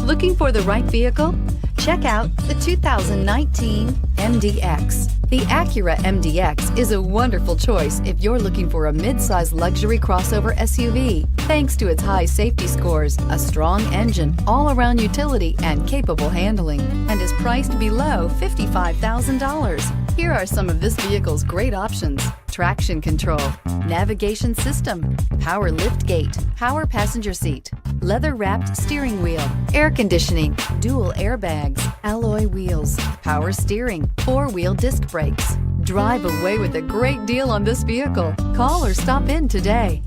Looking for the right vehicle? Check out the 2019 MDX. The Acura MDX is a wonderful choice if you're looking for a mid-size luxury crossover SUV. Thanks to its high safety scores, a strong engine, all-around utility, and capable handling, and is priced below $55,000. Here are some of this vehicle's great options: traction control, navigation system, power liftgate, power passenger seat, leather-wrapped steering wheel, air conditioning, dual airbags, alloy wheels, power steering, four-wheel disc brakes. Drive away with a great deal on this vehicle. Call or stop in today.